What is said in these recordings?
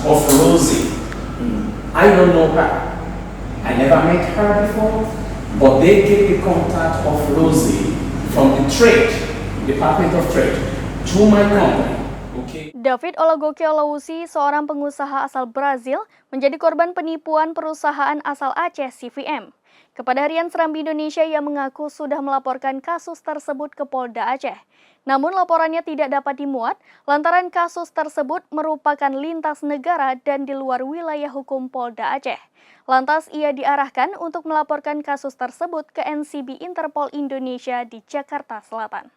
of Rosie. I don't know her. I never met her before, but they gave the contact of Rosie from the Department of Trade, to my company. Okay. David Olagoke Olawusi, seorang pengusaha asal Brazil, menjadi korban penipuan perusahaan asal Aceh CVM. Kepada Harian Serambi Indonesia, ia mengaku sudah melaporkan kasus tersebut ke Polda Aceh. Namun laporannya tidak dapat dimuat lantaran kasus tersebut merupakan lintas negara dan di luar wilayah hukum Polda Aceh. Lantas ia diarahkan untuk melaporkan kasus tersebut ke NCB Interpol Indonesia di Jakarta Selatan.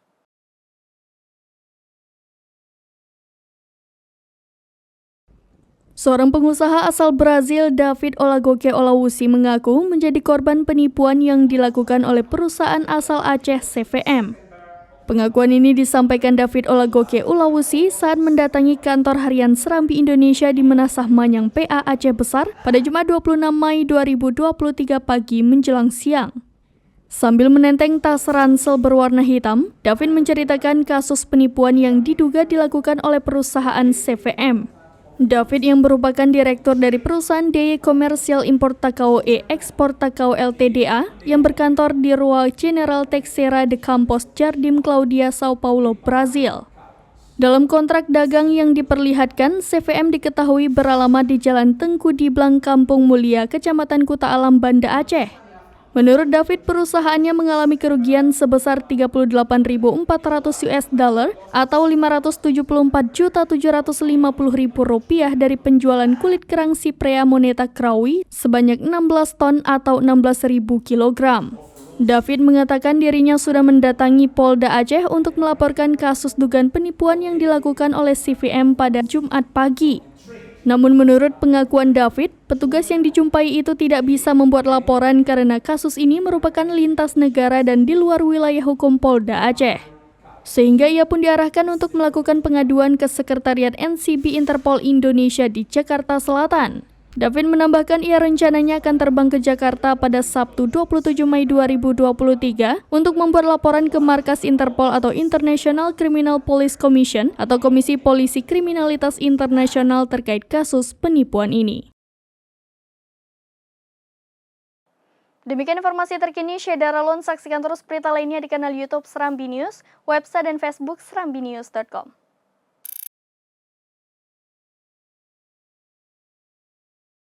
Seorang pengusaha asal Brazil, David Olagoke Olawusi, mengaku menjadi korban penipuan yang dilakukan oleh perusahaan asal Aceh CVM. Pengakuan ini disampaikan David Olagoke Olawusi saat mendatangi kantor Harian Serambi Indonesia di Menasah Manyang PA Aceh Besar pada Jumat 26 Mei 2023 pagi menjelang siang. Sambil menenteng tas ransel berwarna hitam, David menceritakan kasus penipuan yang diduga dilakukan oleh perusahaan CVM. David yang merupakan direktur dari perusahaan DY Komersial Import Takao Ekspor Takao Ltda yang berkantor di Rua General Teixeira de Campos Jardim Claudia, Sao Paulo, Brazil. Dalam kontrak dagang yang diperlihatkan, CVM diketahui beralamat di Jalan Tengku Diblang, Kampung Mulia, Kecamatan Kuta Alam, Banda Aceh. Menurut David, perusahaannya mengalami kerugian sebesar 38.400 US dollar atau 574.750.000 rupiah dari penjualan kulit kerang Cyprea moneta kraui sebanyak 16 ton atau 16.000 kilogram. David mengatakan dirinya sudah mendatangi Polda Aceh untuk melaporkan kasus dugaan penipuan yang dilakukan oleh CVM pada Jumat pagi. Namun menurut pengakuan David, petugas yang dijumpai itu tidak bisa membuat laporan karena kasus ini merupakan lintas negara dan di luar wilayah hukum Polda Aceh. Sehingga ia pun diarahkan untuk melakukan pengaduan ke Sekretariat NCB Interpol Indonesia di Jakarta Selatan. David menambahkan ia rencananya akan terbang ke Jakarta pada Sabtu 27 Mei 2023 untuk membuat laporan ke markas Interpol atau International Criminal Police Commission atau Komisi Polisi Kriminalitas Internasional terkait kasus penipuan ini. Demikian informasi terkini, Syedara Lon. Saksikan terus berita lainnya di kanal YouTube Serambi News, website dan Facebook serambinews.com.